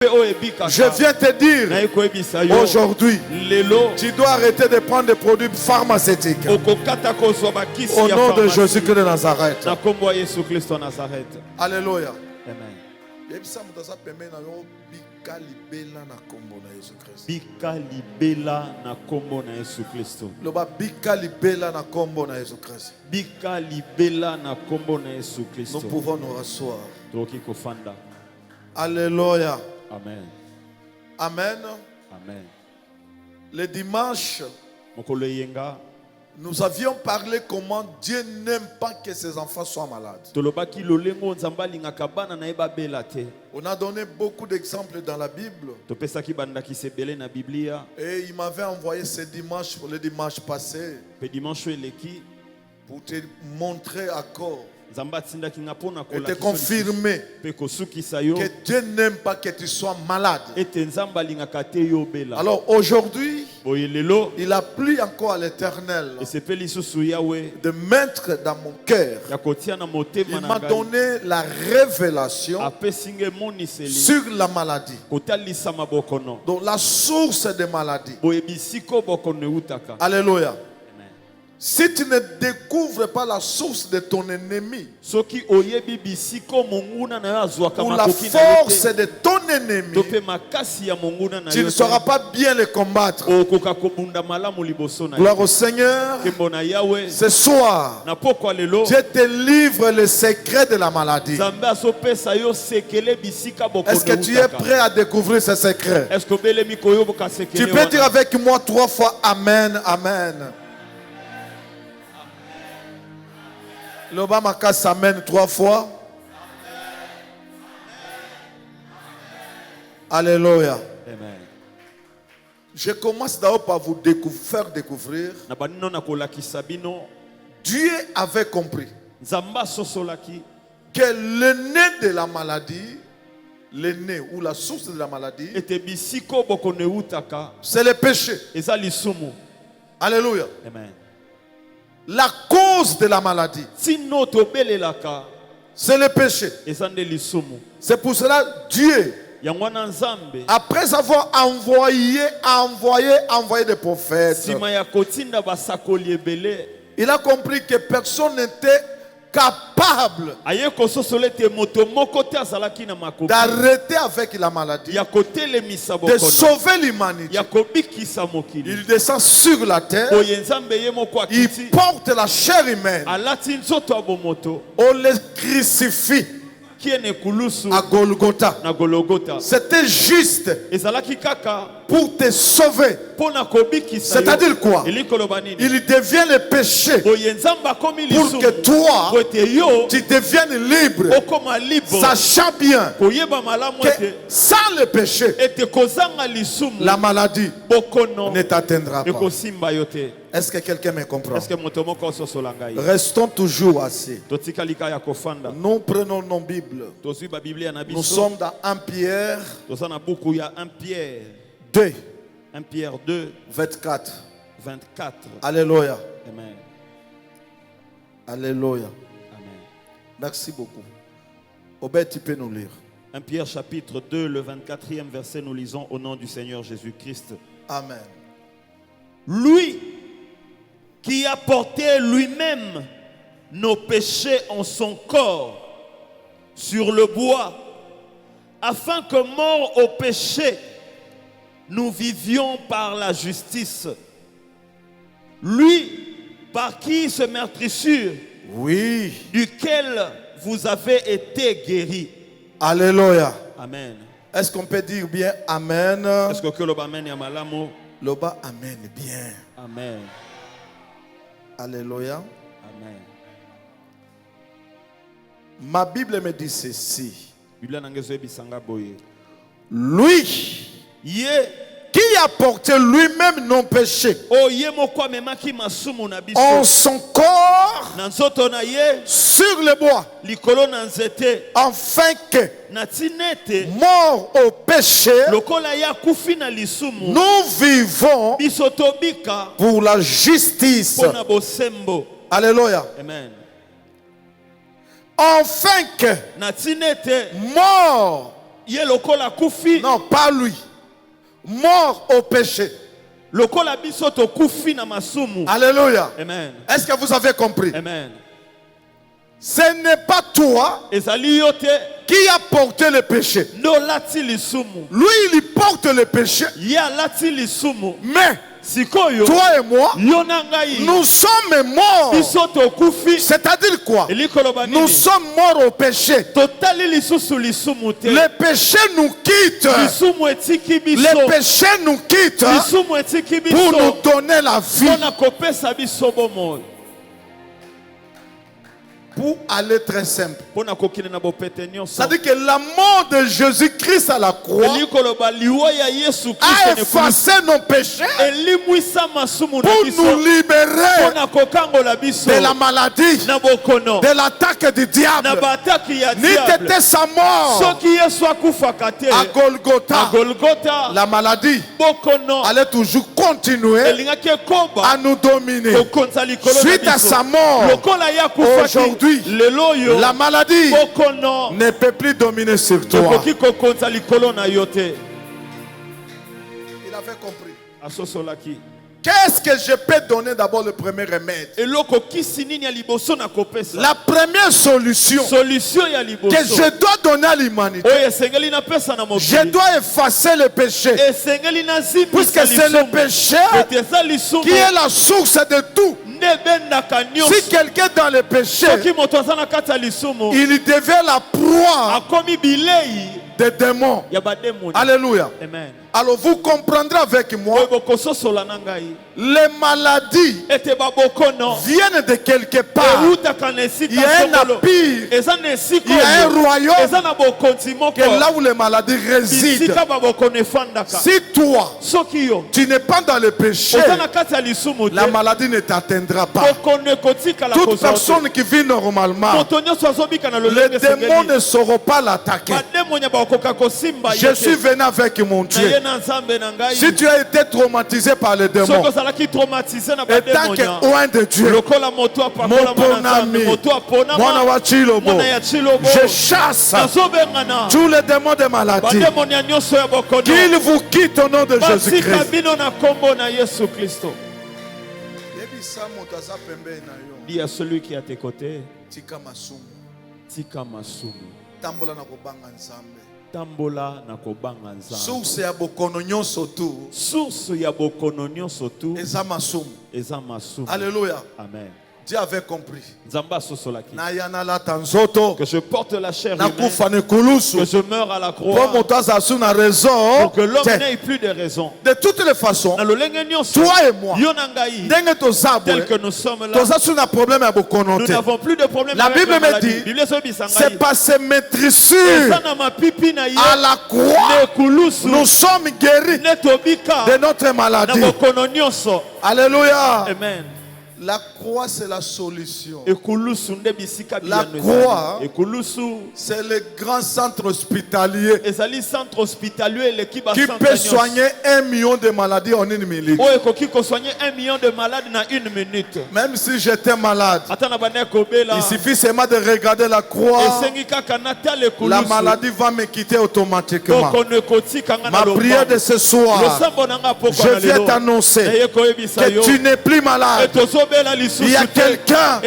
Je viens te dire aujourd'hui, tu dois arrêter de prendre des produits pharmaceutiques. Au nom de Jésus-Christ de Nazareth. Alléluia. Amen. Bika libela na kombo na Yesu Christ. Bika libela na kombo na Yesu Kristo. Loba bika libela na kombo na Yesu Christ. Bika libela na kombo na Yesu Kristo. Nous pouvons nous rasseoir. Toki kofanda. Alléluia. Amen. Amen. Amen. Le dimanche, Mokolo yenga. Nous avions parlé comment Dieu n'aime pas que ses enfants soient malades. On a donné beaucoup d'exemples dans la Bible. Et il m'avait envoyé ce dimanche, le dimanche passé, pour te montrer encore et te confirmer que Dieu n'aime pas que tu sois malade. Alors aujourd'hui, il a plu encore à l'Éternel de mettre dans mon cœur. Il m'a donné la révélation sur la maladie. Donc la source des maladies. Alléluia. Si tu ne découvres pas la source de ton ennemi, ou la force de ton ennemi, tu ne sauras pas bien le combattre. Gloire au Seigneur. Ce soir, Dieu te livre le secret de la maladie. Est-ce que tu es prêt à découvrir ce secret? Tu peux dire avec moi 3 fois Amen, Amen. L'Obama casse Amen 3 fois. Alléluia. Amen. Je commence d'abord par vous faire découvrir. Dieu avait compris que le nez de la maladie, le nez ou la source de la maladie, c'est le péché. Alléluia. Amen. La cause de la maladie, c'est le péché. C'est pour cela Dieu, après avoir envoyé des prophètes, il a compris que personne n'était capable d'arrêter avec la maladie, de sauver l'humanité. Il descend sur la terre, il porte la chair humaine, on le crucifie à Golgotha. C'était juste pour te sauver. C'est-à-dire quoi? Il devient le péché pour que toi, tu deviennes libre, sachant bien que sans le péché, la maladie ne t'atteindra pas. Est-ce que quelqu'un me comprend? Restons toujours assis. Nous prenons nos Bibles. Nous sommes dans 1 Pierre 2. 1 Pierre 2, 24. 24. Alléluia. Amen. Alléluia. Amen. Merci beaucoup. Obed, tu peux nous lire. 1 Pierre chapitre 2, le 24e verset, nous lisons au nom du Seigneur Jésus-Christ. Amen. Lui qui a porté lui-même nos péchés en son corps sur le bois, afin que mort au péché, nous vivions par la justice. Lui, par qui ce meurtrissure, oui, duquel vous avez été guéris. Alléluia. Amen. Est-ce qu'on peut dire bien Amen? Est-ce que l'oba amen y a malamo? L'oba Amen bien. Amen. Alléluia. Amen. Ma Bible me dit ceci. Lui, qui a porté lui-même nos péchés en son corps sur le bois, afin que, mort au péché, nous vivons pour la justice. Alléluia. Amen. Afin que, mort Non, pas lui. Mort au péché. Alléluia. Amen. Est-ce que vous avez compris? Amen. Ce n'est pas toi qui a porté le péché. Lui, il porte le péché. Mais toi et moi, nous sommes morts. C'est-à-dire quoi? Nous sommes morts au péché. Le péché nous quitte. Le péché nous quitte pour nous donner la vie. Pour aller très simple. C'est-à-dire que la mort de Jésus-Christ à la croix a effacé nos péchés pour nous libérer de la maladie, de l'attaque du diable. Ni t'étais sa mort à Golgotha, la maladie allait toujours continuer à nous dominer. Suite à sa mort, aujourd'hui, la maladie ne peut plus dominer sur toi. Il avait compris. Qu'est-ce que je peux donner d'abord le premier remède? La première solution que je dois donner à l'humanité, je dois effacer le péché. Puisque c'est le péché qui est la source de tout. Si quelqu'un est dans le péché, il devient la proie des démons. Alléluia. Amen. Alors vous comprendrez avec moi, les maladies viennent de quelque part. Il y a un empire, il y a un royaume que là où les maladies résident. Si toi, tu n'es pas dans le péché, la maladie ne t'atteindra pas. Toute personne qui vit normalement, les démons ne sauront pas l'attaquer. Je suis venu avec mon Dieu. Si tu as été traumatisé par les démons, et tant que loin de Dieu, je chasse tous les démons de maladie. Qu'ils vous quittent au nom de Jésus-Christ. Dis à celui qui est à tes côtés, Tika masumu. Tambola na kobanga nzambe. Source ya bokono nyonso tu. Eza masumu. Alléluia. Amen. Dieu avait compris. Que je porte la chair humaine, que je meurs à la croix, pour que l'homme n'ait plus de raison. De toutes les façons, toi et moi, tel que nous sommes là, nous n'avons plus de problème. La Bible me dit, c'est par ces maîtrisures à la croix, nous sommes guéris de notre maladie. Alléluia. Amen. La croix, c'est la solution. La croix, c'est le grand centre hospitalier qui peut soigner 1 million de maladies en 1 minute. Même si j'étais malade, il suffit seulement de regarder la croix. La maladie va me quitter automatiquement. Ma prière de ce soir, je viens t'annoncer que tu n'es plus malade. Il y a quelqu'un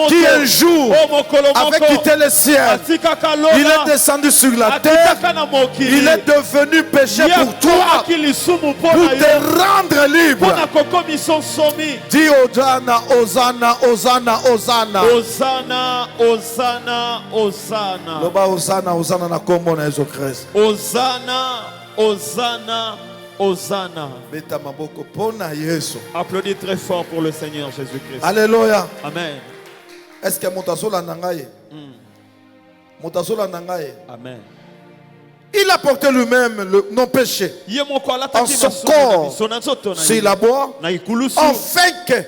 qui un jour avait quitté le ciel. Il est descendu sur la terre. Il est devenu péché pour toi, pour te rendre libre. Dis Hosanna, Hosanna, Hosanna, Hosanna. Hosanna, Hosanna, Hosanna. Hosanna, Hosanna na kombo na Yesu Christ. Hosanna, Hosanna. Hosanna. Applaudis très fort pour le Seigneur Jésus-Christ. Alléluia. Amen. Est-ce que Moutasola Nangaye? Amen. Il a porté lui-même nos péchés en son corps sur la bois, afin que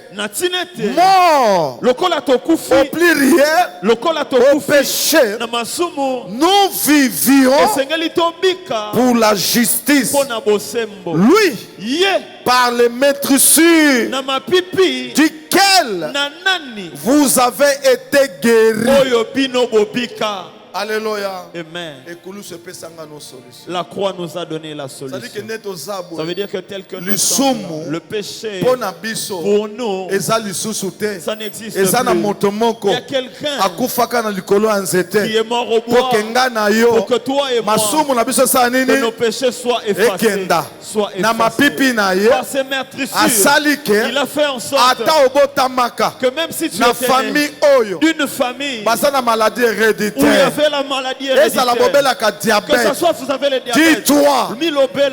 mort au pluriel, au péché, nous vivions pour la justice. Lui, par les maîtrissures duquel vous avez été guéris. Alléluia. Amen. Et La croix nous a donné la solution. Ça veut dire que tel que nous sommes, le péché pour nous, ça n'existe plus. Il y a quelqu'un qui est mort au bois pour que toi et moi, que nos péchés soient effacés. Par ses meurtrissures, il a fait en sorte que même si tu étais né d'une famille où il y avait la maladie héréditaire, que ce soit vous avez le diabète, dis-toi,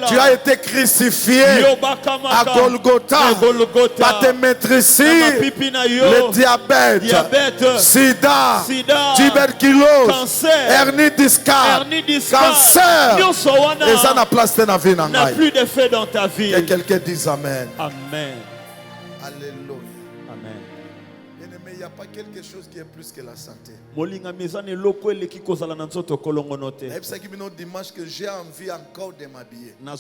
tu as été crucifié à Golgotha par tes meurtrissures, le diabète, sida, tuberculose, hernie discale, cancer, et ça n'a place dans la vie. N'a plus d'effet dans ta vie. Que quelqu'un dise Amen. Amen. Alléluia. Amen. Bien-aimé, il n'y a pas quelque chose qui est plus que la santé. Dimanche que j'ai envie encore de m'habiller. Mais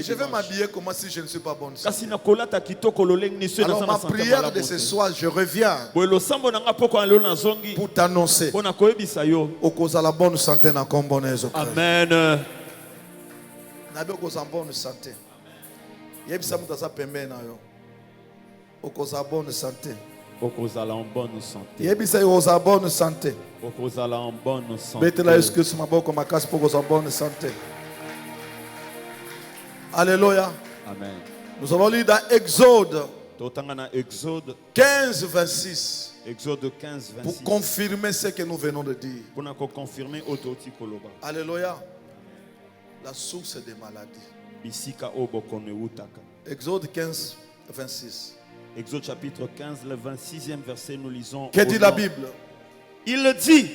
je vais m'habiller comme si je ne suis pas bonne santé. Alors ma prière de ce soir, je reviens pour t'annoncer au cause de la bonne santé. Amen. Bonne santé. Au cause de la bonne santé. Au cause de la bonne santé. Bonne santé. Au cause de la bonne santé. Alléluia. Amen. Nous allons lire dans Exode 15, 26. Exode 15, 26. Pour confirmer ce que nous venons de dire. Alléluia. La source des maladies. Exode 15, 26. Exode chapitre 15, le 26e verset, nous lisons. Que dit la Bible? Il dit,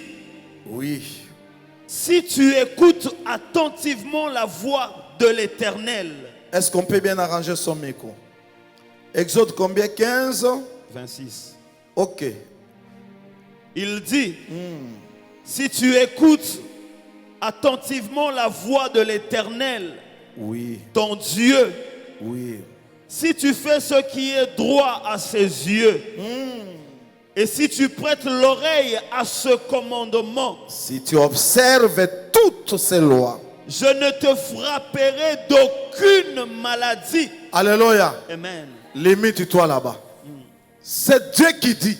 oui, si tu écoutes attentivement la voix de l'Éternel. Est-ce qu'on peut bien arranger son micro? Exode combien? 15? 26. Ok. Il dit, si tu écoutes attentivement la voix de l'Éternel, oui, ton Dieu, oui, si tu fais ce qui est droit à ses yeux, et si tu prêtes l'oreille à ce commandement, si tu observes toutes ces lois, je ne te frapperai d'aucune maladie. Alléluia. Amen. Limite-toi là-bas. C'est Dieu qui dit.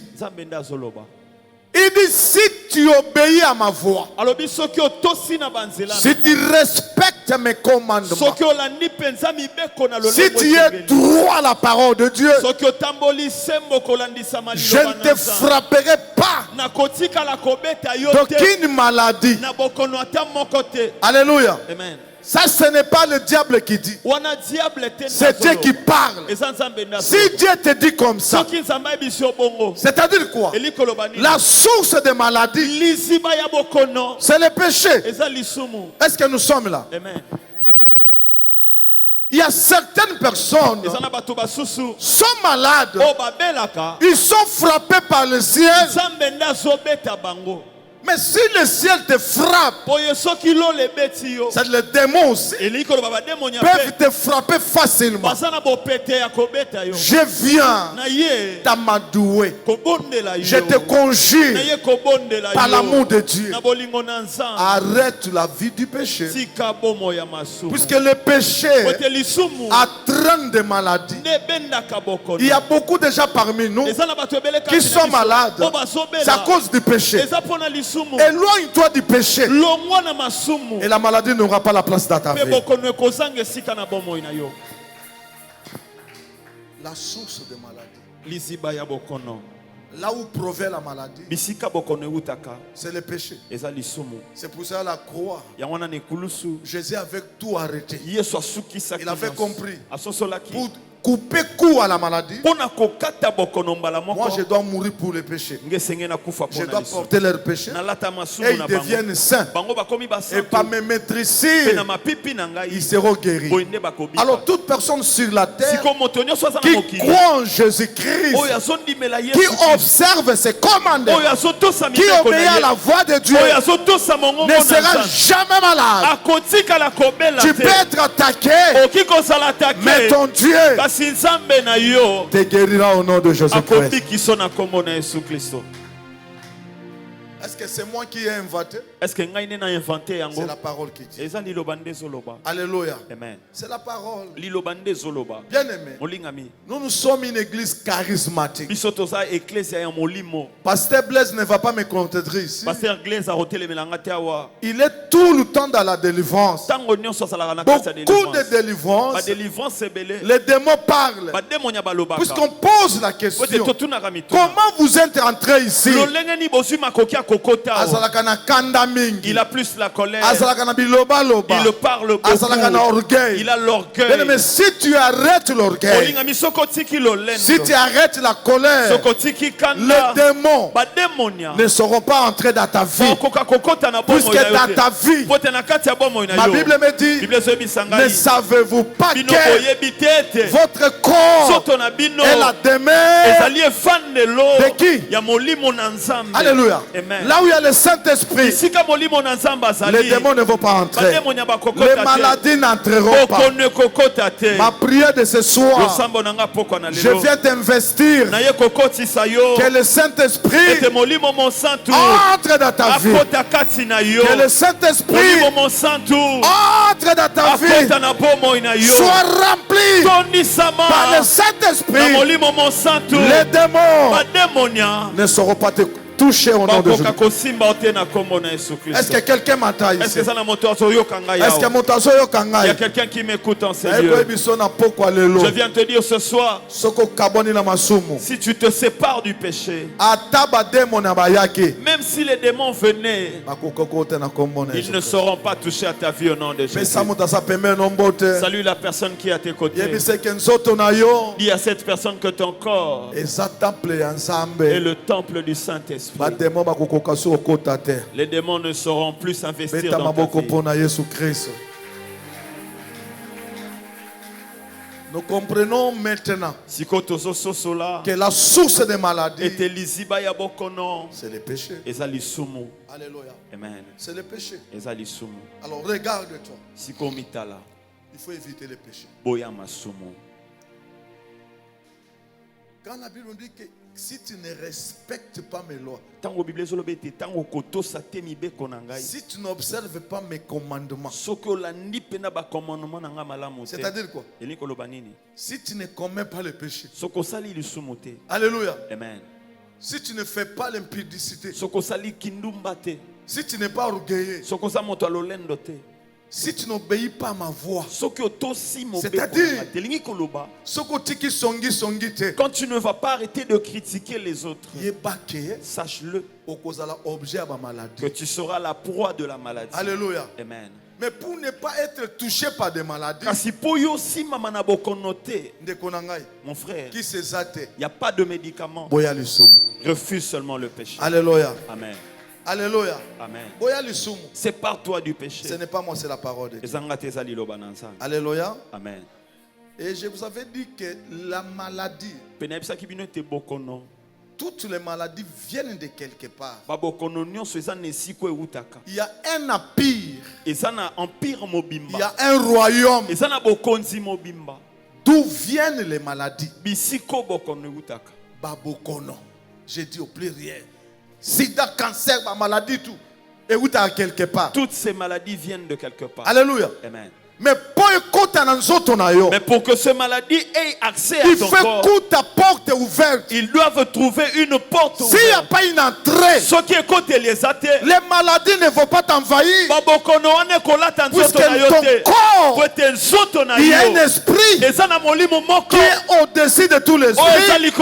Il dit, si tu obéis à ma voix, si tu respectes mes commandements, si tu es droit à la parole de Dieu, je ne te frapperai pas d'aucune maladie. Alléluia. Amen. Ça, ce n'est pas le diable qui dit. C'est Dieu qui parle. Si Dieu te dit comme ça, c'est-à-dire quoi? La source des maladies, c'est le péché. Est-ce que nous sommes là? Amen. Il y a certaines personnes qui sont malades. Ils sont frappés par le ciel. Mais si le ciel te frappe, c'est le démon aussi, peuvent te frapper facilement. Je viens t'amadouer. Je te conjure par l'amour de Dieu. Arrête la vie du péché. Puisque le péché entraîne des maladies. Il y a beaucoup de gens parmi nous qui sont malades. C'est à cause du péché. Éloigne-toi du péché. Et la maladie n'aura pas la place dans ta vie. La source de maladie, là où provient la maladie, c'est le péché. C'est pour ça la croix, Jésus avait tout arrêté. Il avait compris. Pour couper coup à la maladie, moi je dois mourir pour le péché. Je dois porter leur péché et ils deviennent saints. Et par mes maîtrises, ils seront guéris. Alors toute personne sur la terre qui croit en Jésus-Christ, qui observe ses commandements, qui obéit à la voix de Dieu, ne sera jamais malade. Tu peux être attaqué, mais ton Dieu te guérira au nom de Jésus-Christ. Est-ce que c'est moi qui ai inventé? Est-ce que C'est la parole qui dit. Alléluia. Amen. C'est la parole. Bien aimé. Nous sommes une église charismatique. Pasteur Blaise ne va pas me contredire ici. Il est tout le temps dans la délivrance. Beaucoup de délivrance. Les démons parlent. Puisqu'on pose la question, comment vous êtes entré ici? Il a plus la colère. Il parle beaucoup. Il a l'orgueil. Mais si tu arrêtes l'orgueil, si tu arrêtes la colère, les démons ne seront pas entrés dans ta vie. Puisque dans ta vie, ma Bible me dit, ne savez-vous pas que votre corps est la demeure de qui? Alléluia. Là où il y a le Saint-Esprit, les démons ne vont pas entrer. Les maladies n'entreront pas. Ma prière de ce soir, je viens t'investir que le Saint-Esprit entre dans ta vie. Que le Saint-Esprit entre dans ta vie. Sois rempli par le Saint-Esprit. Les démons ne seront pas te toucher au nom de Jésus. Est-ce que quelqu'un m'entend ici? Est-ce que il y a quelqu'un qui m'écoute en ce lieu? Je viens te dire ce soir, si tu te sépares du péché, même si les démons venaient, ils ne seront pas touchés à ta vie au nom de Jésus. Salut la personne qui est à tes côtés. Dis à cette personne que ton corps est le temple du Saint-Esprit. Les démons ne sauront plus s'investir dans ta vie. Nous comprenons maintenant que la source des maladies, c'est le péché. Alléluia. Amen. C'est le péché. Alors regarde-toi. Il faut éviter le péché. Quand la Bible dit que si tu ne respectes pas mes lois, si tu n'observes pas mes commandements, c'est-à-dire quoi? Si tu ne commets pas le péché, alléluia. Amen. Si tu ne fais pas l'impudicité, si tu n'es pas orgueilleux, si tu n'obéis pas à ma voix, c'est-à-dire quand tu ne vas pas arrêter de critiquer les autres, sache-le que tu seras la proie de la maladie. Alléluia. Amen. Mais pour ne pas être touché par des maladies, mon frère, il n'y a pas de médicament. Refuse seulement le péché. Alléluia. Amen. Alléluia. Amen. Sépare-toi du péché. Ce n'est pas moi, c'est la parole de Dieu. Alléluia. Amen. Et je vous avais dit que la maladie, toutes les maladies viennent de quelque part. Il y a un empire. Il y a un royaume. D'où viennent les maladies? Babokono. J'ai dit au pluriel. Sida, cancer, maladie, tout. Et où tu as quelque part. Toutes ces maladies viennent de quelque part. Alléluia. Amen. Mais pour que ces maladies aient accès à ton corps, ils doivent trouver une porte ouverte. S'il n'y a pas une entrée, les maladies ne vont pas t'envahir. Puisque ton corps, il y a un esprit qui est au-dessus de tous les esprits.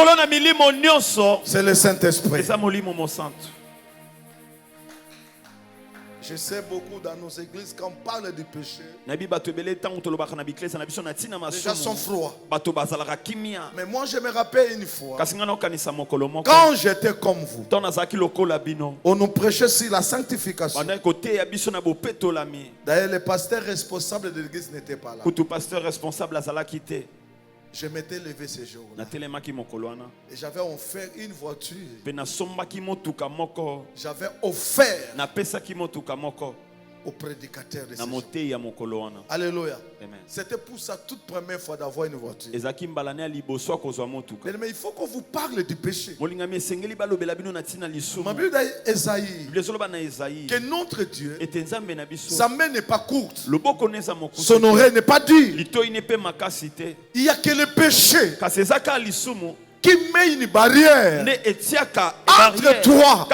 C'est le Saint-Esprit. Je sais beaucoup dans nos églises quand on parle du péché, les gens sont froids. Mais moi je me rappelle une fois, quand j'étais comme vous, on nous prêchait sur la sanctification. D'ailleurs le pasteur responsable de l'église n'était pas là. Je m'étais levé ce jour-là. Et j'avais offert une voiture. J'avais offert au prédicateur de ce jour. Alléluia. C'était pour ça toute première fois d'avoir une voiture. Mais il faut qu'on vous parle du péché. Ma Bible dit Esaïe que notre Dieu, sa main n'est pas courte, son oreille n'est pas dure. Il y a que le péché qui met une barrière entre toi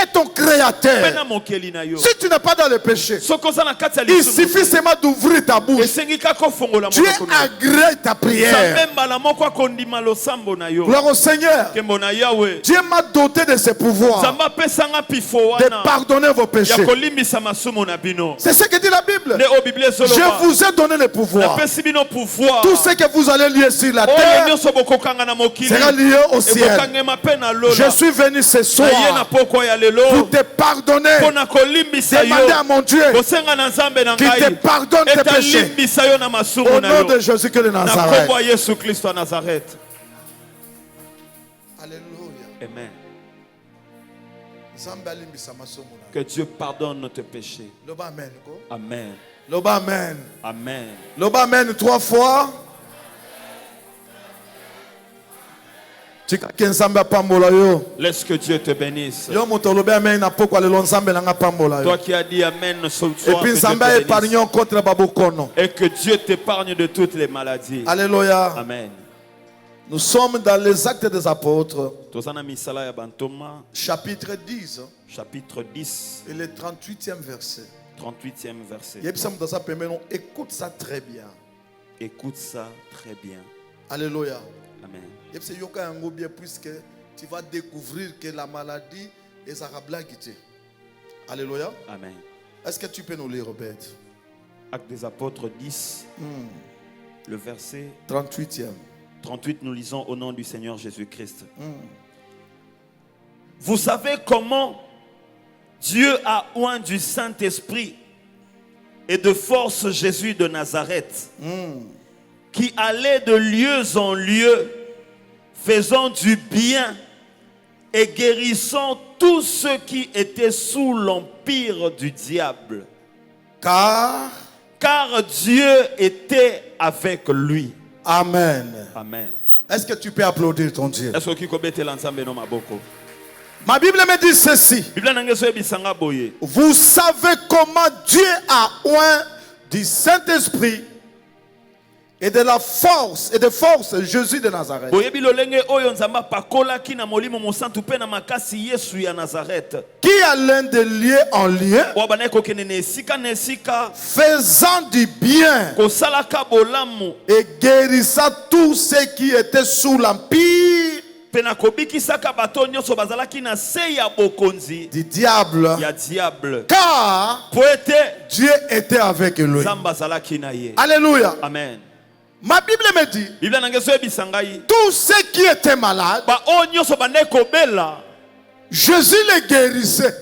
et ton créateur. Si tu n'es pas dans le péché, il suffit seulement d'ouvrir ta bouche. Dieu agrée ta prière. Gloire au Seigneur. Dieu m'a doté de ce pouvoir de pardonner vos péchés. C'est ce que dit la Bible. Je vous ai donné le pouvoir. Tout ce que vous allez lier sur la terre sera lié au ciel. Je suis venu ce soir pour te pardonner. Demandez à mon Dieu qu'il te pardonne tes péchés. Au nom de Jésus que de Nazareth. Alléluia. Amen. Que Dieu pardonne notre péché. Amen. Amen. Amen. Amen. Amen 3 fois. Laisse que Dieu te bénisse. Toi qui as dit Amen ce soir, et que Dieu t'épargne de toutes les maladies. Alléluia. Amen. Nous sommes dans les Actes des Apôtres, chapitre 10. Chapitre 10. Et le 38e verset. 38e verset. Écoute ça très bien. Écoute ça très bien. Alléluia. Amen. Puisque tu vas découvrir que la maladie est arablagité. Alléluia. Amen. Est-ce que tu peux nous lire, Robert? Actes des Apôtres 10, le verset 38e. 38, nous lisons au nom du Seigneur Jésus-Christ. Vous savez comment Dieu a oint du Saint-Esprit et de force Jésus de Nazareth, qui allait de lieu en lieu, faisant du bien et guérissant tous ceux qui étaient sous l'empire du diable. Car Dieu était avec lui. Amen. Amen. Est-ce que tu peux applaudir ton Dieu? Ma Bible me dit ceci. Vous savez comment Dieu a oint du Saint-Esprit et de la force Jésus de Nazareth. Qui allait de lieu en lieu, faisant du bien et guérissant tous ceux qui étaient sous l'empire du diable. Car Dieu était avec lui. Alléluia. Amen. Ma Bible me dit, tous ceux qui étaient malades, Jésus les guérissait.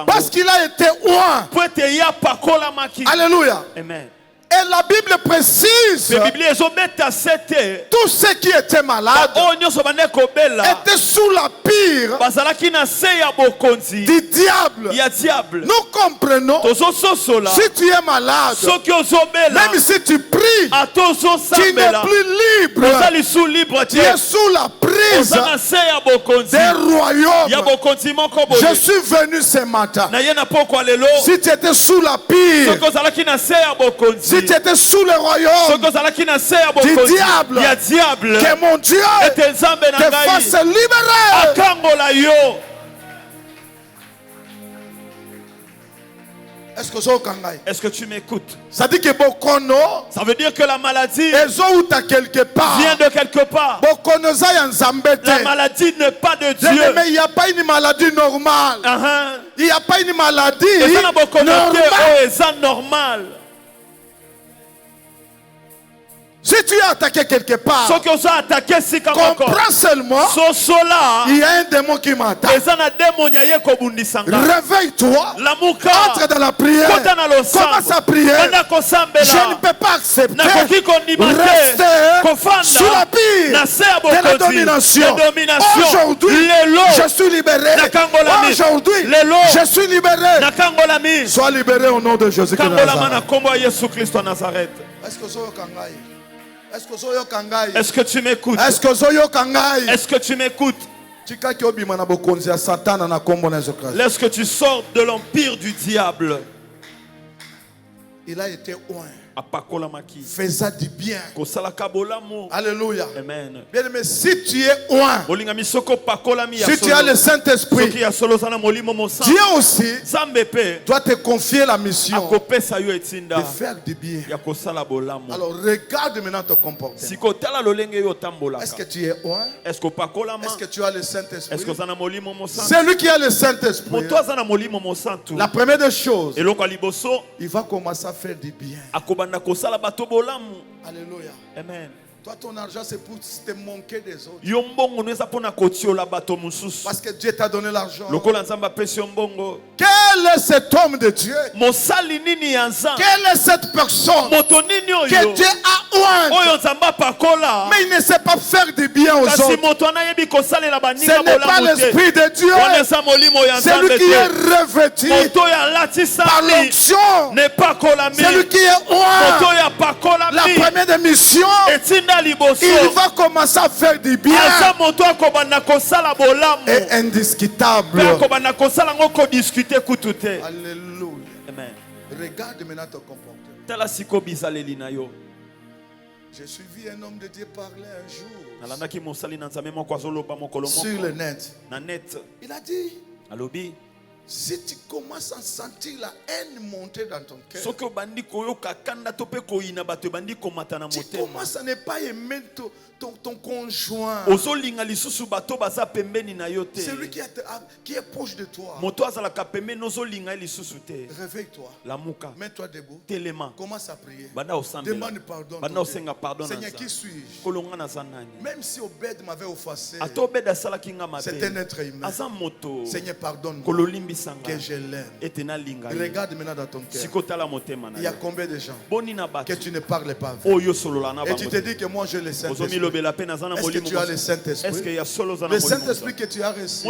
Parce qu'il a été oint. Alléluia. Amen. Et la Bible précise, tous ceux qui étaient malades étaient sous la pire du diable. Nous comprenons, si tu es malade, même si tu pries, tu n'es plus libre. Tu es sous la prise des royaumes. Je suis venu ce matin. Si tu étais sous la pire, si tu étais sous le royaume du diable, que mon Dieu te fasse libérer. Est-ce que tu m'écoutes? Ça dit que ça veut dire que la maladie vient de quelque part. La maladie n'est pas de Dieu. Mais il n'y a pas une maladie normale. Il n'y a pas une maladie normale. Si Si tu es attaqué quelque part, comprends seulement il y a un démon qui m'attaque. Réveille-toi, entre dans la prière, commence à prier. Je ne peux pas accepter rester sous la pire de la domination. Aujourd'hui, je suis libéré. Aujourd'hui, je suis libéré. Sois libéré au nom de Jésus de Nazareth. Est-ce que tu m'écoutes? Est-ce que tu m'écoutes? Laisse que tu sortes de l'empire du diable. Il a été oint, faisant du bien. Alléluia. Amen. Bien aimé, si tu es oint, si tu as le Saint-Esprit, Dieu aussi doit te confier la mission de faire du bien. Alors regarde maintenant ton comportement. Est-ce que tu es oint? Est-ce que tu as le Saint-Esprit? Celui qui a le Saint-Esprit, la première des choses, il va commencer à faire du bien. Alléluia. Amen. Toi, ton argent, c'est pour te manquer des autres. Parce que Dieu t'a donné l'argent. Quel est cet homme de Dieu? Quelle est cette personne que Dieu a oint? Mais il ne sait pas faire du bien aux autres. Ce n'est pas l'Esprit de Dieu. Celui qui est revêtu par l'onction. Celui qui est oint. La première des missions, il va commencer à faire du bien. Et indiscutable. Alléluia. Amen. Regarde maintenant ton comportement. J'ai suivi un homme de Dieu parler un jour sur le net. Il a dit, si tu commences à sentir la haine monter dans ton cœur, tu commences à ne pas aimer ton conjoint, celui qui est proche de toi. Réveille-toi, mets-toi debout, commence à prier, demande pardon. Seigneur, qui suis-je? Même si Obed m'avait offensé, c'est un être humain. Seigneur, pardonne-moi, que je l'aime. Regarde maintenant dans ton cœur. Il y a combien de gens que tu ne parles pas avec? Et tu te dis que moi j'ai le Saint-Esprit. Est-ce que tu as le Saint-Esprit? Le Saint-Esprit que tu as reçu,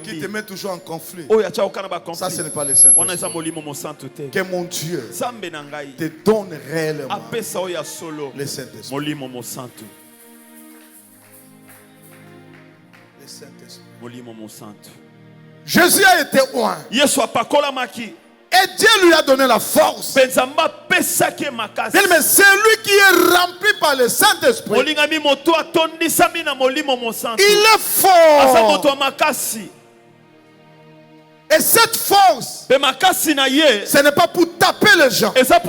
qui te met toujours en conflit, ça ce n'est pas le Saint-Esprit. Que mon Dieu te donne réellement le Saint-Esprit. Le Saint-Esprit. Jésus a été oint. Et Dieu lui a donné la force. Mais celui qui est rempli par le Saint-Esprit, il est fort. Et cette force, ce n'est pas pour taper les gens, c'est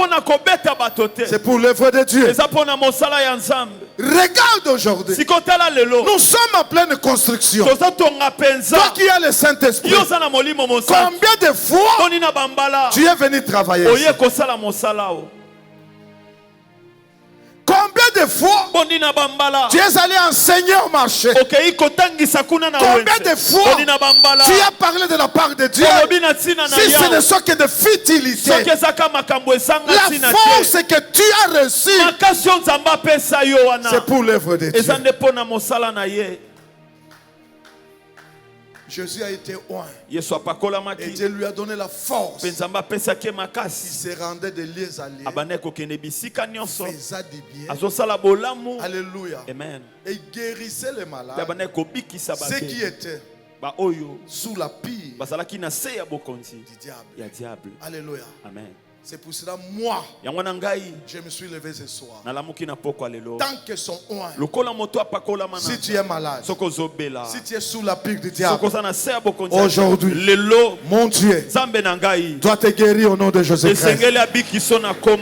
pour l'œuvre de Dieu. Regarde aujourd'hui, nous sommes en pleine construction. Toi qui as le Saint-Esprit, combien de fois tu es venu travailler ici? Combien de fois tu es allé enseigner au marché? Combien de fois tu as parlé de la part de Dieu? Si ce ne sont que de futilités, la force que tu as reçue, c'est pour l'œuvre de Dieu. Jésus a été oint. Et Dieu lui a donné la force. Il se rendait de lieu à lieu. Faisait du bien. Alléluia. Amen. Et il guérissait les malades. Ceux qui étaient sous la pire du diable. Alléluia. Amen. C'est pour cela, moi, je me suis levé ce soir. Tant que son oint, si tu es malade, si tu es sous la pique du diable, aujourd'hui, mon Dieu doit te guérir au nom de Jésus-Christ.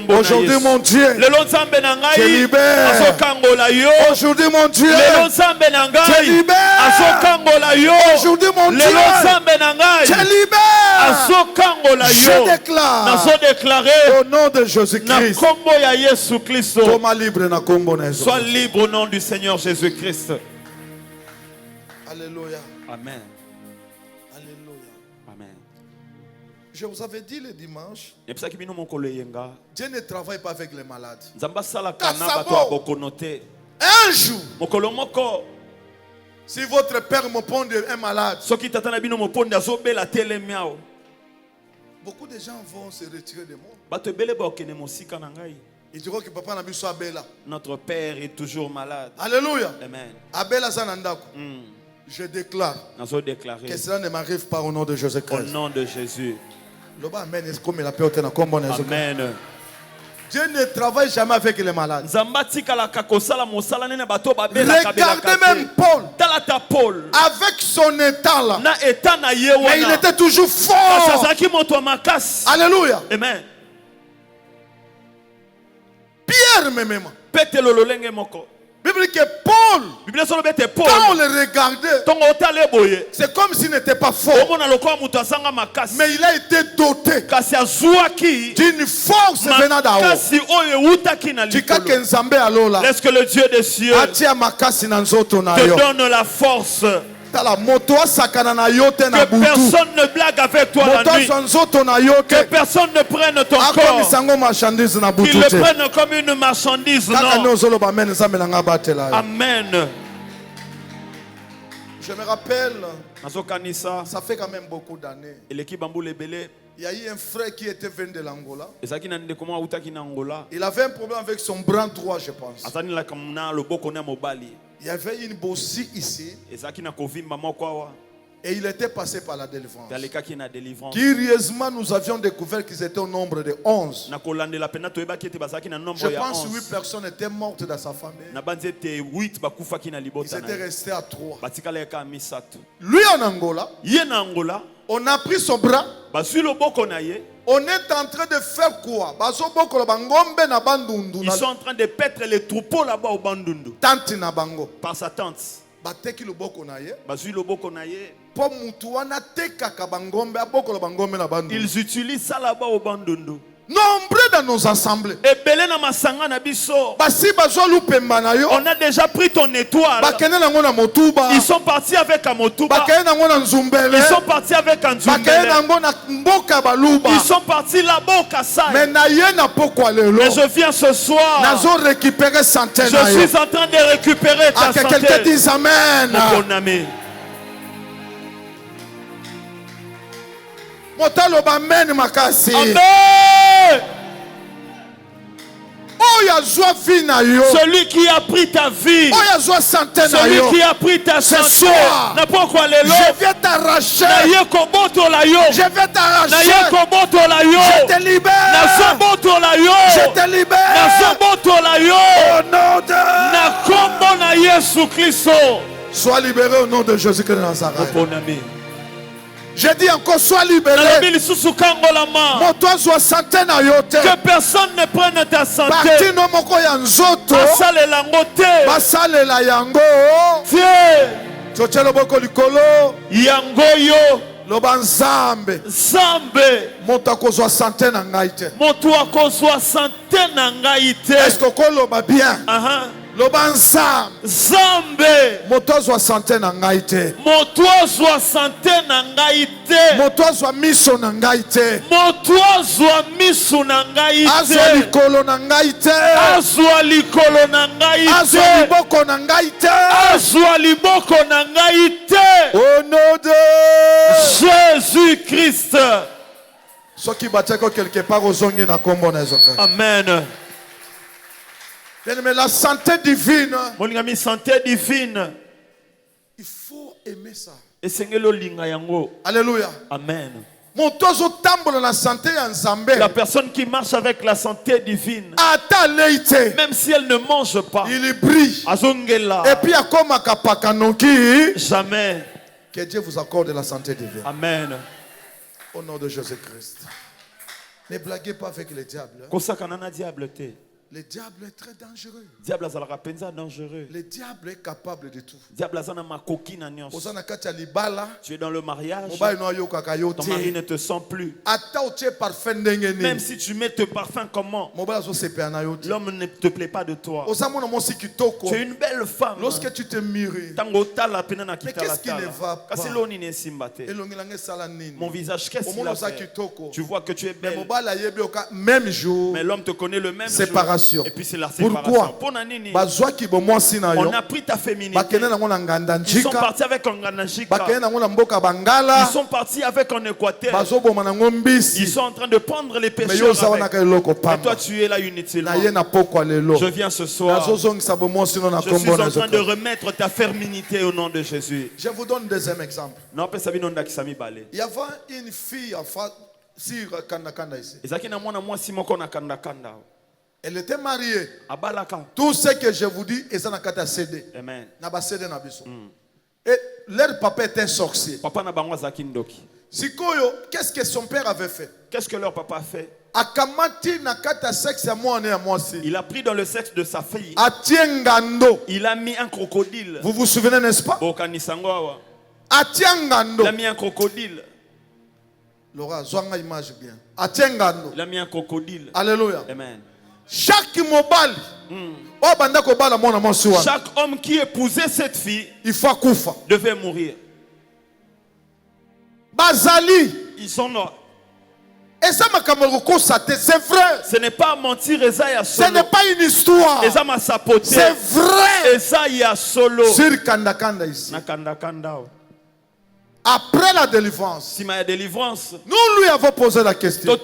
Aujourd'hui, mon Dieu te libère. Aujourd'hui, mon Dieu te libère. Aujourd'hui, mon Dieu te libère. Je déclare déclaré au nom de Jésus-Christ. Sois libre au nom du Seigneur Jésus-Christ. Alléluia. Amen. Alléluia. Amen. Je vous avais dit le dimanche, Dieu ne travaille pas avec les malades. Un jour, si votre père me pond un malade, beaucoup de gens vont se retirer de moi. Ils diront que papa n'a pas soit bella. Notre père est toujours malade. Alléluia. Amen. Abela Zanandako. Je déclare que cela ne m'arrive pas au nom de Jésus-Christ. Au nom de Jésus. Amen. Amen. Dieu ne travaille jamais avec les malades. Regardez même Paul. Avec son état là. Mais il était toujours fort. Alléluia. Amen. Pierre même. Bible que Paul, quand on le regardait, c'est comme s'il n'était pas fort. Mais il a été doté d'une force venant d'en haut. Laisse que le Dieu des cieux te donne la force. Que personne ne blague avec toi la nuit. Que personne ne prenne ton corps. Qu'il le prenne comme une marchandise. Non. Amen. Je me rappelle, ça fait quand même beaucoup d'années. Il y a eu un frère qui était venu de l'Angola. Il avait un problème avec son bras droit, je pense. Il y avait une bossie ici. Et il était passé par la délivrance. Curieusement, nous avions découvert qu'ils étaient au nombre de 11. Je pense que 8 personnes étaient mortes dans sa famille. Ils étaient restés à 3. Lui en Angola, on a pris son bras. On est en train de faire quoi? Ils sont en train de paître les troupeaux là-bas au Bandundu. Par sa tante. Ils utilisent ça là-bas au Bandundu. Nombreux dans nos assemblées. On a déjà pris ton étoile. Ils sont partis avec un motuba. Ils sont partis avec un nzumbele. Ils sont partis là-bas au Kasai. Mais je viens ce soir. Je suis en train de récupérer ta santé. Quelqu'un dise Amen. Mon ami. Amen. Celui qui a pris ta vie, celui qui a pris ta santé, je vais t'arracher. Je vais t'arracher. Je te libère. Je te libère. Au nom de sois libéré au nom de Jésus-Christ de Nazareth. J'ai dit encore, sois libéré. Que personne ne prenne ta santé. Yangoyo. Zambe. Moto akozwa santé na ngai te. Est-ce que koloba bien? Loba Zambe. Moto azwa santé na ngai te. Moto azwa miso na ngai te. Azwa likolo na ngai te. Azwa liboko na ngai te. Au nom de Jésus-Christ. Soki bateko quelque part ozongi na kombo na Jésus. Amen. Mais la santé divine. Mon ami, santé divine. Il faut aimer ça. Alléluia. Amen. La personne qui marche avec la santé divine, même si elle ne mange pas, il brille. Et puis jamais. Que Dieu vous accorde la santé divine. Amen. Au nom de Jésus-Christ. Ne blaguez pas avec le diable. Le diable est très dangereux. Diable azalaka penza dangereux. Le diable est capable de tout. Diable azana makoki na nyonso. Tu es dans le mariage. Ton mari ne te sent plus. Même si tu mets tes parfums comment, l'homme ne te plaît pas de toi. Tu es une belle femme. Lorsque tu te mûris, mais qu'est-ce qui ne va pas? Mon visage, qu'est-ce qu'il a fait? Tu vois que tu es belle. Même jour, mais l'homme te connaît le même séparation. Jour. Et puis c'est la séparation. Pourquoi? On a pris ta féminité. Ils sont partis avec un Ganajika. Ils sont partis avec un Équateur. Ils sont en train de prendre les pécheurs avec. Et toi tu es là inutilement. Je viens ce soir. Je suis en train de remettre ta féminité au nom de Jésus. Je vous donne un deuxième exemple. Il y avait une fille sur Kandakanda ici. Elle était mariée. Tout ce que je vous dis, ils ont un CD. Amen. Et leur papa était sorcier. Sikoyo, qu'est-ce que son père avait fait? Qu'est-ce que leur papa a fait? Il a pris dans le sexe de sa fille. Il a mis un crocodile. Vous vous souvenez, n'est-ce pas? Il a mis un crocodile. Laura, zoanga image bien. Il a mis un crocodile. Alléluia. Amen. Chaque mobile, chaque homme qui épousait cette fille, il faut devait mourir. Bazali, ils sont là. Et ça m'a c'est vrai. Ce n'est pas mentir, ce n'est pas une histoire. C'est vrai. Et ça y a solo. Sur Kandakanda ici. Après la délivrance, nous lui avons posé la question.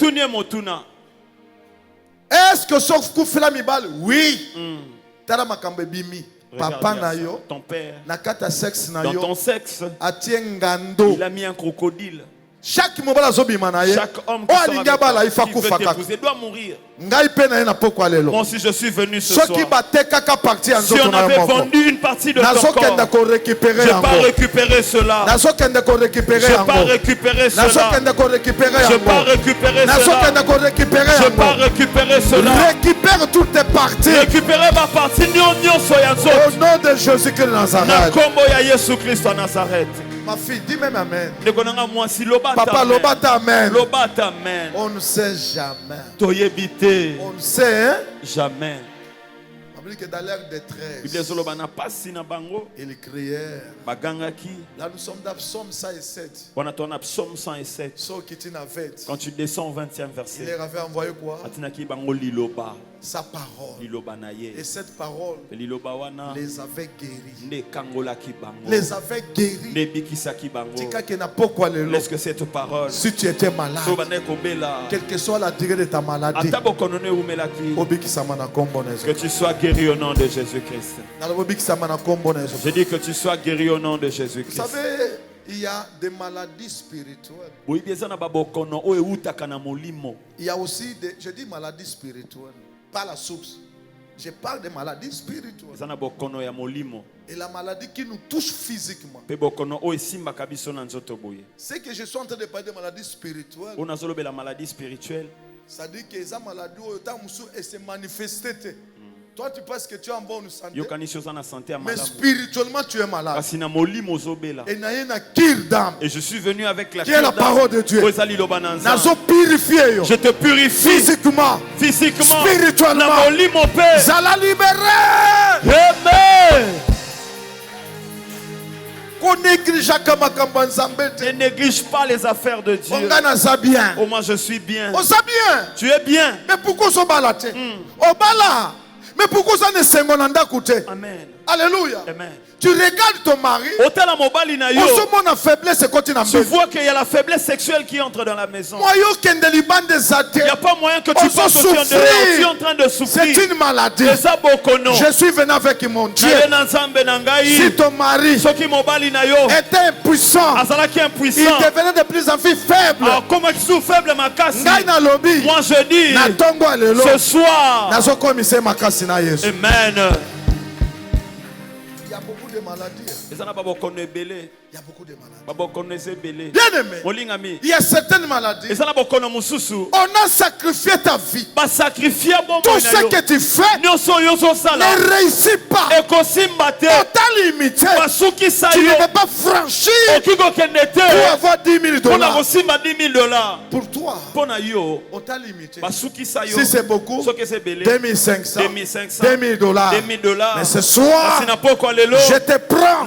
Est-ce que sauf Koufela Mibal? Oui. Tara makambe bimi. Papa na yo. Ton père. Nakata sexe na yo. Dans ton sexe. Atiengando. Il a mis un crocodile. Chaque mobile azobimana ye. Chaque homme qui doit mourir. Moi aussi je suis venu ce soir. Si on avait vendu une partie de ton corps, je n'ai pas récupéré cela. Je n'ai pas récupéré cela. Je n'ai pas récupéré cela. Je n'ai pas récupéré cela. Récupère toutes tes parties. Récupérez ma partie. Au nom de Jésus-Christ de Nazareth. Ma fille, dis même amen. Papa, lobata amen. Lobata amen. On ne sait jamais. On ne sait, hein? Jamais. Que dans l'air détresse, ils crièrent. Là nous sommes dans Psaume 107. Quand tu descends au 20e verset, il leur avait envoyé quoi? Sa parole. Et cette parole les avait guéris. Les avait guéris. Laisse que cette parole, si tu étais malade, quelle que soit la durée de ta maladie, que tu sois guéri au nom de Jésus-Christ. Je dis que tu sois guéri au nom de Jésus-Christ. Vous savez, il y a des maladies spirituelles. Il y a aussi des, je dis maladies spirituelles, pas la source. Je parle des maladies spirituelles. Et la maladie qui nous touche physiquement. C'est que je suis en train de parler de maladies spirituelles. Ça dit que les maladies se manifestent. Toi, tu penses que tu es en bonne santé. Mais spirituellement, tu es malade. Et je suis venu avec la qui est la parole de Dieu. Je te purifie physiquement, spirituellement. Zala libéré. Amen. Ne néglige pas les affaires de Dieu. Oh, moi je suis bien. Tu es bien. Mais pourquoi ça balate? Mais pourquoi ça ne s'engonanda coûté? Amen. Alléluia. Amen. Tu regardes ton mari. Tu vois qu'il y a la faiblesse sexuelle qui entre dans la maison. Il n'y a pas moyen que tu penses que tu es en train de souffrir. C'est une maladie. Je suis venu avec mon Dieu. Si ton mari était impuissant, il devenait de plus en plus faible. Moi je dis ce soir. Amen. Il y a beaucoup de maladies. Il Il y a beaucoup de maladies. Bien aimé, il y a certaines maladies. On a sacrifié ta vie. Tout ce que tu fais ne réussit pas. On t'a limité. Tu ne peux pas franchir pour avoir $10,000. Pour toi, on t'a limité. Si c'est beaucoup, $2,500, $2,000. Mais ce soir, je te prends.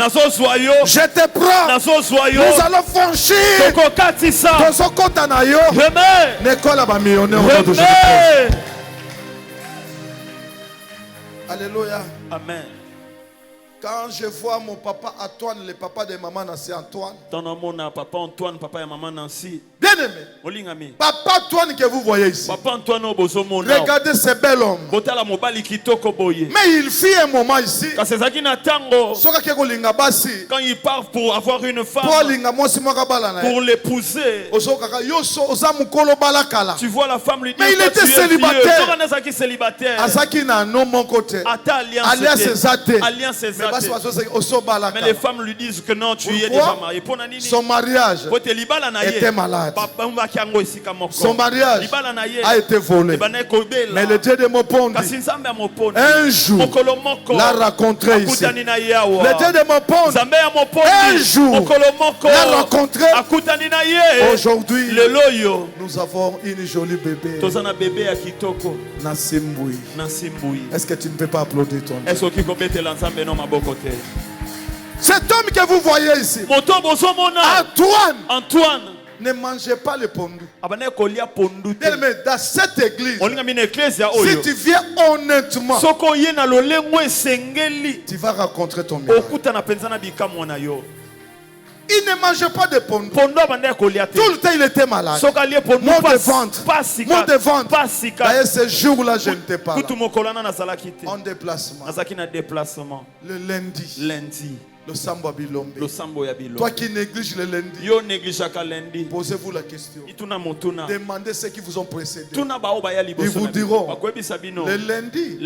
Je te prends. Nous allons franchir. Alléluia. Amen. Quand je vois mon papa Antoine, le papa de maman Nancy Antoine. Papa Antoine, papa et maman Nancy. Bien aimé. Papa Antoine que vous voyez ici. Regardez ce bel homme. Mais il fit un moment ici. Quand il part pour avoir une femme, pour l'épouser, tu vois la femme lui dire, mais il était célibataire. Mais les femmes lui disent que non, tu es déjà marié. Son mariage était malade. Son mariage a été volé. Mais le Dieu de Mopondi, un jour, l'a rencontré ici. Le Dieu de Mopondi, un jour, l'a rencontré. Aujourd'hui, nous avons une jolie bébé. Nasimboui. Est-ce que tu ne peux pas applaudir ton Dieu? Cet homme que vous voyez ici, Antoine, ne mangez pas le pondu. Mais dans cette église, si tu viens honnêtement, tu vas rencontrer ton miracle. Il ne mangeait pas de pondu. Tout le temps, il était malade. Mot de vente. D'ailleurs, ce jour-là, je ne t'ai pas là. En déplacement. Le lundi. Le Sambo Bilombe. Toi qui négliges le lundi, posez-vous la question. Demandez ceux qui vous ont précédé. Ils vous diront, le lundi,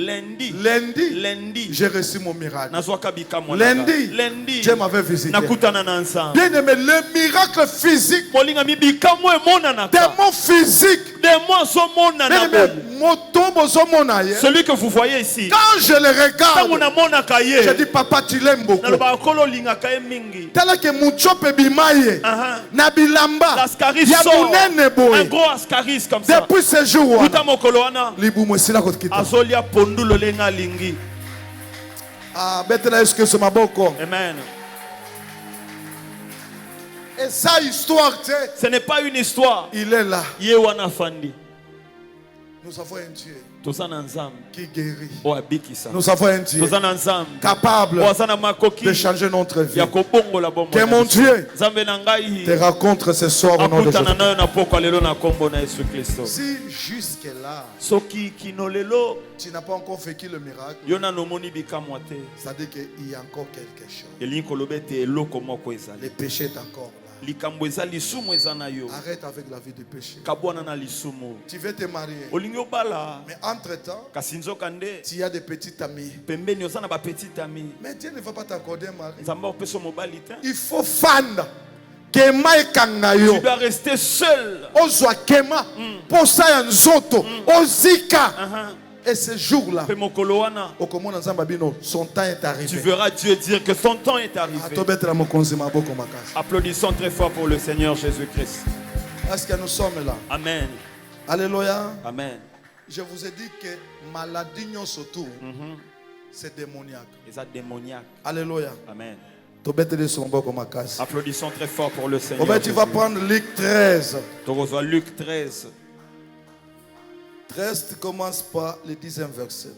j'ai reçu mon miracle. Lundi, Dieu m'avait visité. Bien aimé, le miracle physique, des mots physiques, celui que vous voyez ici, quand je le regarde, je dis, papa, tu l'aimes beaucoup. Tel que Mouchope Bimaye, Nabilamba, Yamunene Boy, un gros ascaris comme ça. Depuis ce jour, Amen. Et sa histoire, ce n'est pas une histoire. Il est là. Nous avons un Dieu qui guérit. Nous avons un Dieu capable de changer notre vie. Que mon Dieu te rencontre ce soir au nom de Jésus. Si jusque-là, tu n'as pas encore vécu le miracle, ça veut dire qu'il y a encore quelque chose. Le péché est encore là. Arrête avec la vie du péché. Tu veux te marier, mais entre-temps, tu as des petites amies. Mais Dieu ne va pas t'accorder un mari. Il faut fan. Tu dois rester seul. Et ce jour-là, son temps est arrivé. Tu verras Dieu dire que son temps est arrivé. Applaudissons très fort pour le Seigneur Jésus-Christ. Est-ce que nous sommes là? Amen. Alléluia. Amen. Je vous ai dit que maladie surtout, c'est démoniaque. Alléluia. Amen. Applaudissons très fort pour le Seigneur. Tu vas prendre Luc 13. Luc 13. 13 commence par le 10e verset.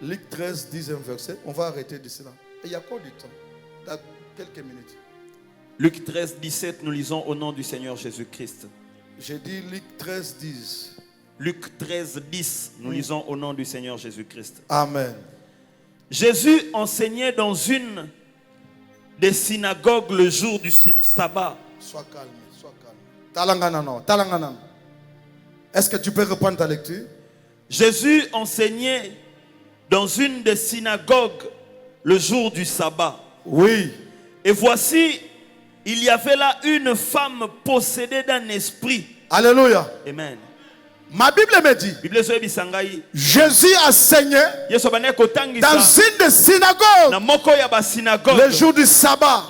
Luc 13, 10e verset. On va arrêter de cela. Il y a encore du temps. Dans quelques minutes. Luc 13, 17, nous lisons au nom du Seigneur Jésus-Christ. J'ai dit Luc 13, 10. Luc 13, 10, nous lisons au nom du Seigneur Jésus-Christ. Amen. Jésus enseignait dans une des synagogues le jour du sabbat. Sois calme, sois calme. Talangana. Est-ce que tu peux reprendre ta lecture? Jésus enseignait dans une des synagogues le jour du sabbat. Oui. Et voici, il y avait là une femme possédée d'un esprit. Alléluia. Amen. Ma Bible me dit, Jésus a saigné dans une des synagogues le jour du sabbat.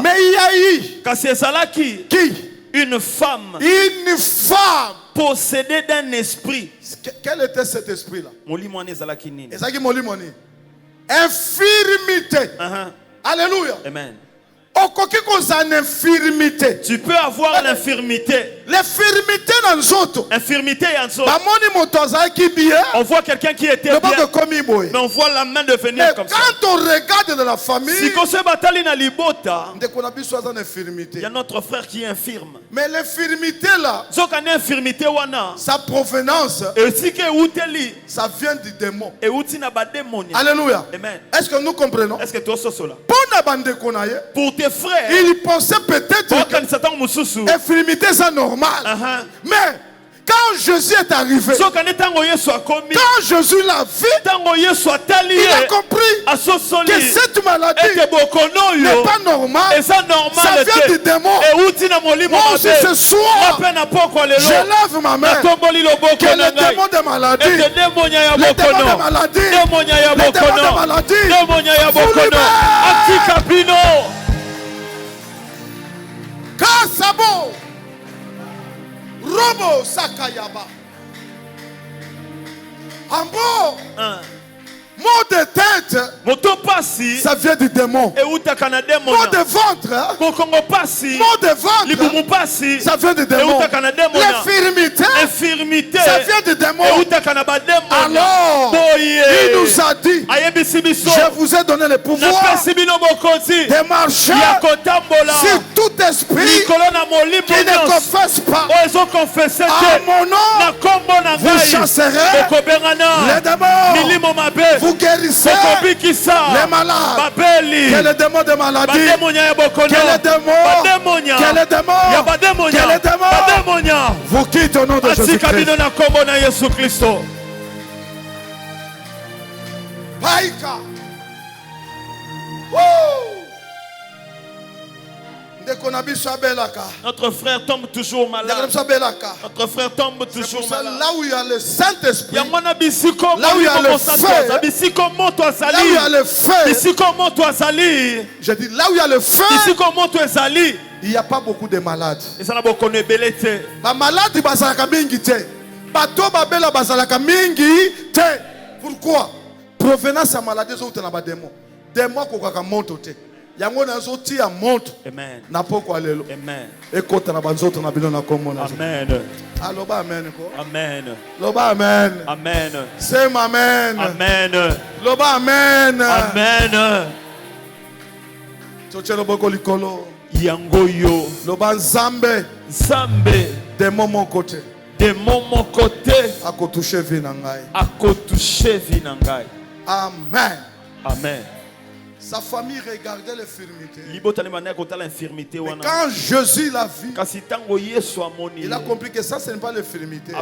Mais il y a eu une femme possédée d'un esprit. Quel était cet esprit-là? Infirmité. Alléluia. Amen. Tu peux avoir l'infirmité. L'infirmité dans l'autre. Infirmité en On voit quelqu'un qui était bien. Mais on voit la main de venir comme ça. Quand on regarde dans la famille, il y a notre frère qui est infirme. Mais l'infirmité là, sa provenance, ça vient du démon. Alléluia. Amen. Est-ce que nous comprenons? Pour tes frères, il pensait peut-être que l'infirmité c'est normal. Mais quand Jésus est arrivé, quand Jésus l'a vu, il a compris que cette maladie n'est pas normale. Ça vient du démon. Moi aussi ce soir, je lève ma main. Que le démon de maladie, le démon de maladie, le démon de maladie, vous libère. Kasabo Robo Sakayaba Ambo mot de tête, ça vient du démon. Mot de ventre, mot de ventre, ça vient du démon. L'infirmité, ça vient du démon. Alors, il nous a dit, je vous ai donné le pouvoir de marcher sur tout esprit qui ne confesse pas à mon nom. Vous chasserez les démons. Vous guérissez les malades. Quel est le démon de maladie? Quel est le démon? Quel est le démon? Vous quittez au nom de Jésus-Christ. Païka. Notre frère tombe toujours malade. Notre frère tombe toujours malade. Là où il y a le Saint-Esprit, là où il y a le feu, là où il y a le feu, je dis là où il y a le feu, il n'y a pas beaucoup de malades. Les malades, pourquoi? Provenance de la maladie, c'est un démon. Démon qui est monté. Yango nazo ti a montre. Amen. Na poko alelo. Amen. Ekota na banzoto na bino na kombo na. Amen. Aloba amen ko. Amen. Loba amen. Amen. Sema amen. Amen. Loba amen. Amen. Tochelo boko likolo. Yango yo. Loba nzambe. Nzambe. Démon mon côté. Démon mon côté. Akotouche vi na ngai. Akotouche vi na ngai. Amen. Amen. Sa famille regardait l'infirmité. Mais quand Jésus l'a vu, il a compris que ça, ce n'est pas l'infirmité.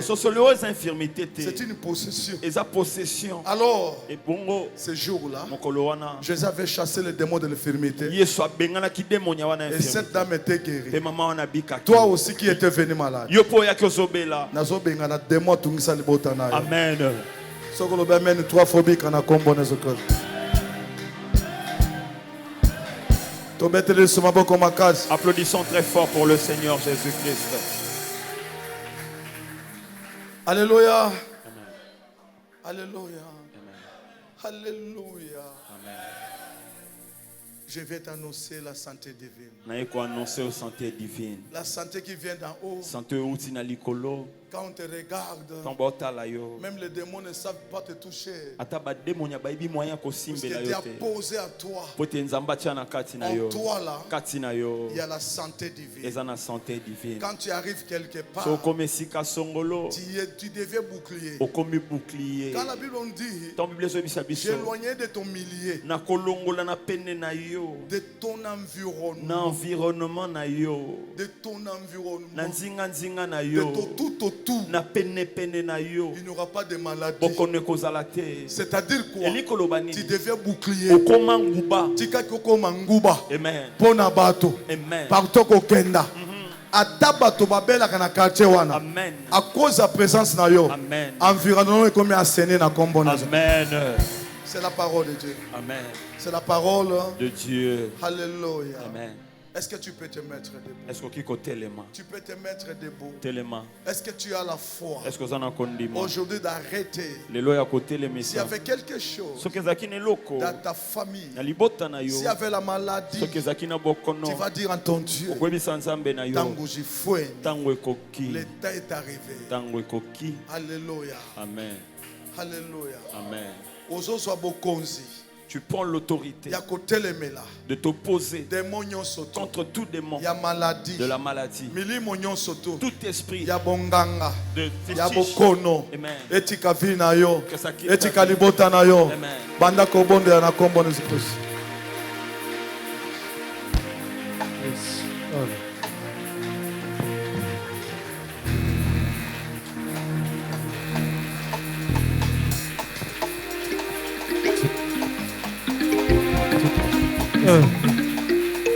C'est une possession. Alors, ce jour-là, Jésus avait chassé le démon de l'infirmité. Et cette dame était guérie. Toi aussi qui étais venu malade. Amen. Applaudissons très fort pour le Seigneur Jésus-Christ. Alléluia. Amen. Alléluia. Amen. Alléluia. Amen. Je vais t'annoncer la santé divine. La santé qui vient d'en haut. Quand on te regarde, même les démons ne savent pas te toucher. Parce que tu as posé à toi. En toi là, il y a la santé divine. Quand tu arrives quelque part, tu deviens bouclier. Quand la Bible on dit, j'éloignais de ton milieu, de ton environnement, de ton environnement, de tout autour. autour, il n'y aura pas de maladie. C'est-à-dire quoi? Tu deviens bouclier. Amen. Partout au Kenda. Atabato babela kana quartier wana. Amen. À cause de la présence na yo. Amen. Environnement est comme asséné na kombo na. Amen. C'est la parole de Dieu. Amen. C'est la parole de Dieu. Alléluia. Amen. Est-ce que tu peux te mettre debout? Est-ce que tu peux te mettre debout? Est-ce que tu as la foi est-ce que aujourd'hui d'arrêter? S'il y avait quelque chose dans ta famille, s'il y avait la maladie, tu vas dire en ton Dieu, tango jifoué, l'état est arrivé. Alléluia. Amen. Alléluia. Amen. Ozozo bokonzi. Tu prends l'autorité de t'opposer contre tout démon de la maladie, tout esprit de fétiche. Amen.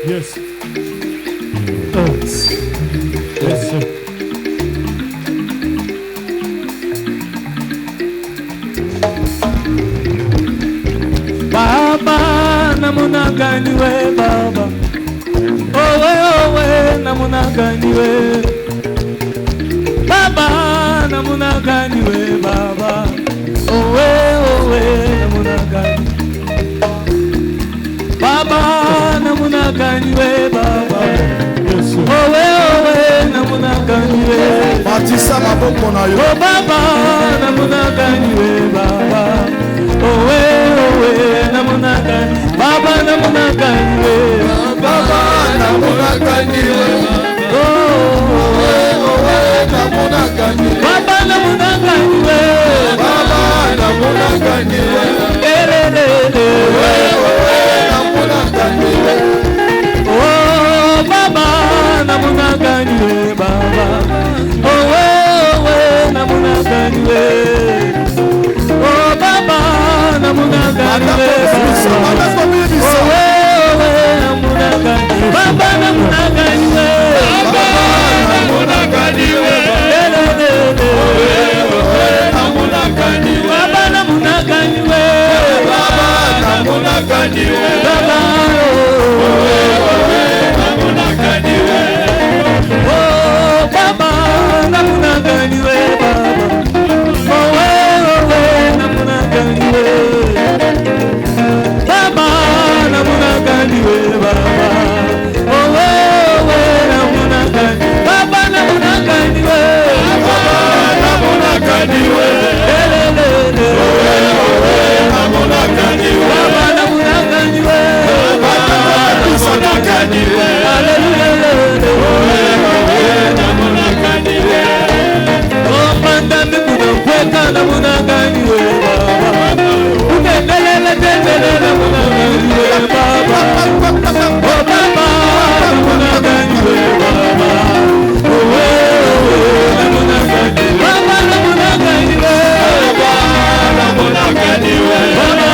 Yes. Yes, sir. Baba, namuna gani we Baba. Owe, namuna gani we. Baba, namuna gani we Baba. Owe, namuna gani. Baba, namuna gani we Baba. Owe, namuna gani we. Batisa maboko na yo. Oh Baba, namuna gani we Baba. Owe, namuna gani. Baba, namuna gani we. Baba, namuna gani we. Owe, namuna gani we. Baba, namuna gani we. Baba, namuna gani we. Oh Baba, namuna gani we Baba. Oh namuna gani we. Oh Baba, namuna gani we. Oh namuna gani. Baba, namuna gani we. Baba, namuna gani we. Namuna gani we. Baba, namuna gani we. Baba, namuna gani we. Baba, namuna gani we. oh Baba, namuna gani we Baba. Oh namuna gani we. Baba, namuna gani we Baba. Oh namuna gani. Baba, namuna gani we. Baba, namuna gani we. Namuna gani we. Baba, namuna gani we. Namuna gani we. Namuna gani we. Oh panda mikuna kweka namuna gani we Baba. Ukendelele tendele namuna gani we Baba. Oh Baba, namuna gani we Baba. Oh namuna gani. Baba, namuna gani we. Baba, namuna gani we. Baba,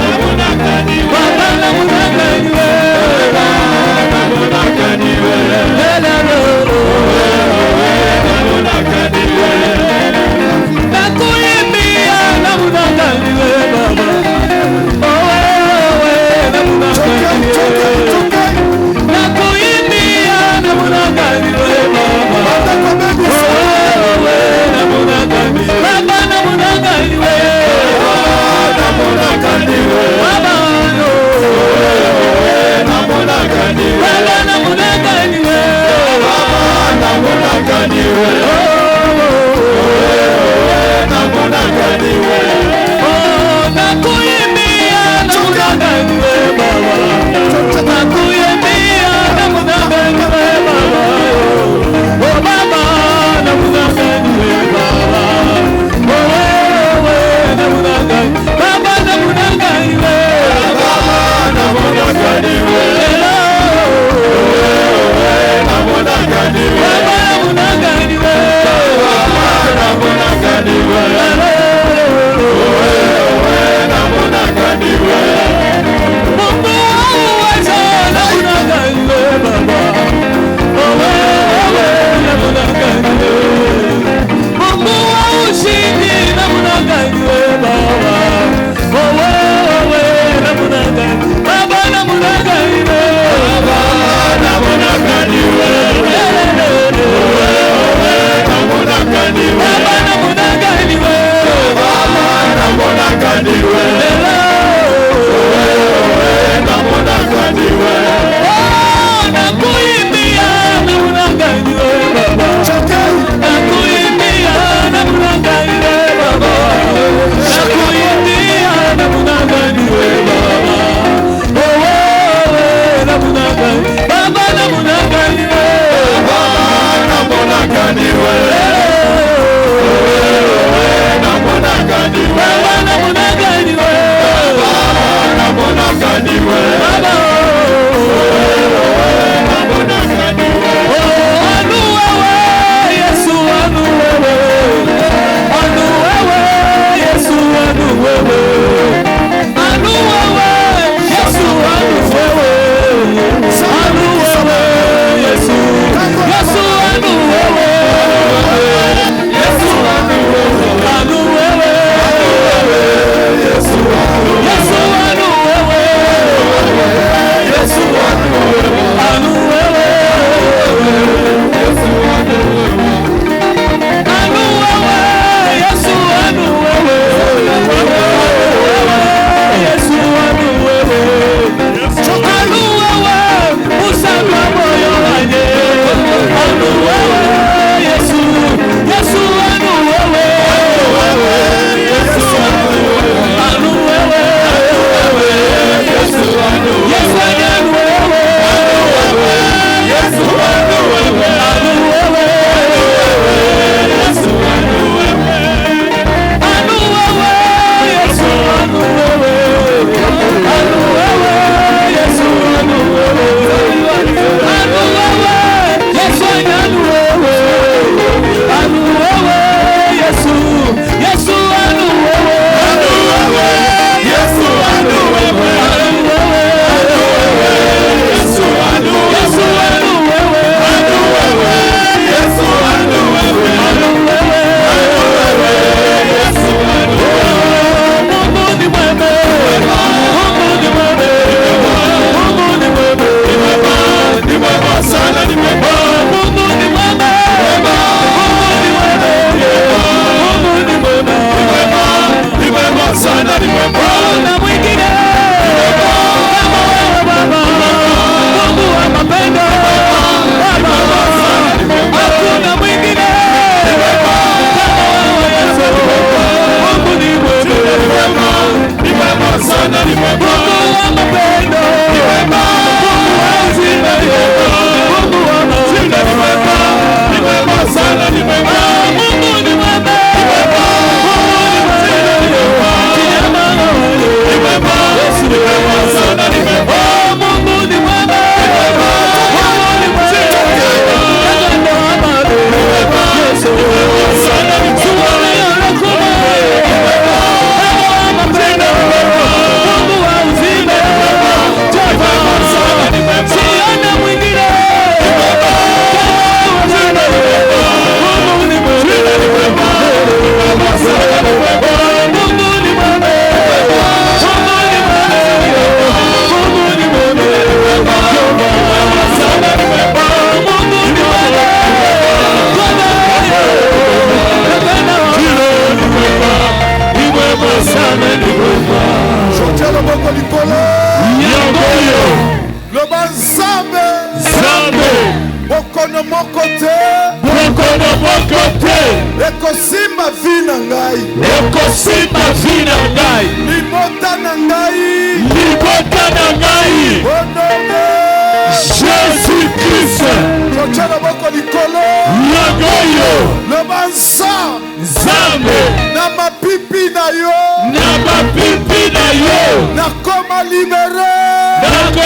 namuna gani we. Baba, namuna gani we. Namuna gani we. Namuna gani we.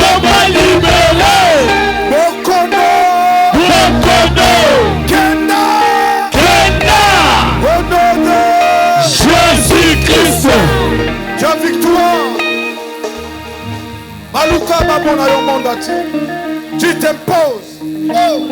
Comment libérer? Bokono. Kenda. Au nom de Jésus-Christ. Tu as victoire. Maluka babona yo monde entier. Tu t'imposes. Oh.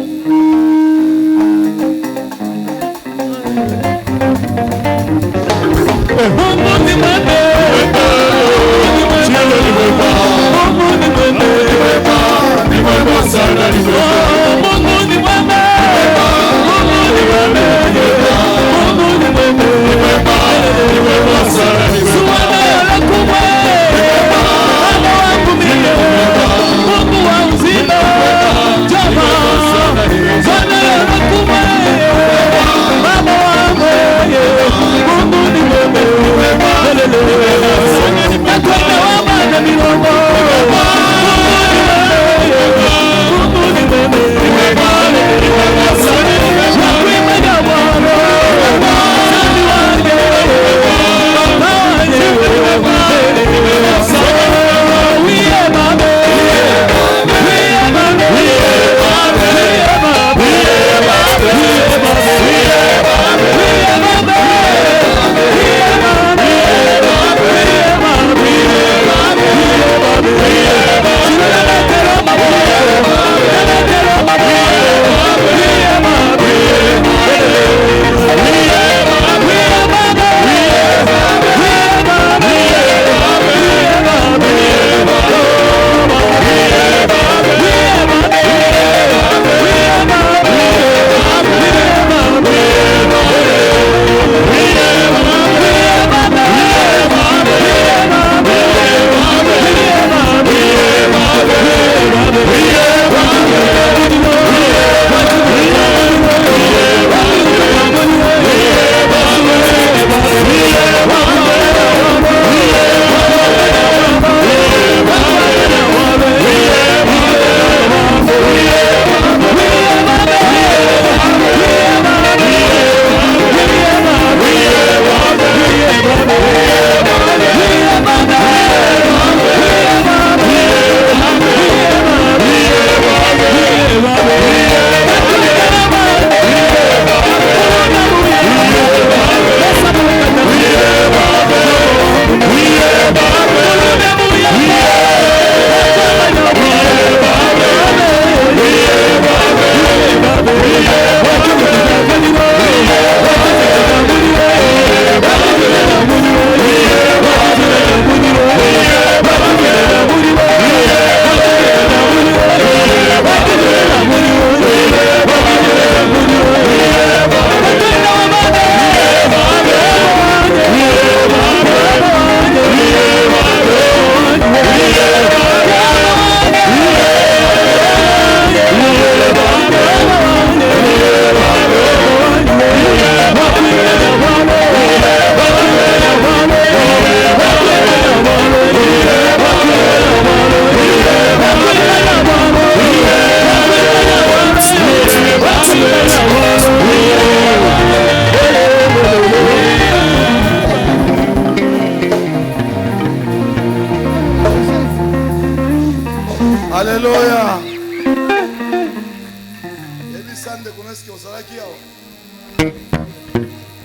Alléluia.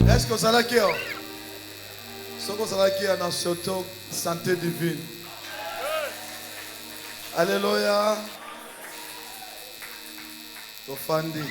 Est-ce que vous allez qui? Ce que vous allez qui dans surtout santé divine. Alléluia. Tofandi.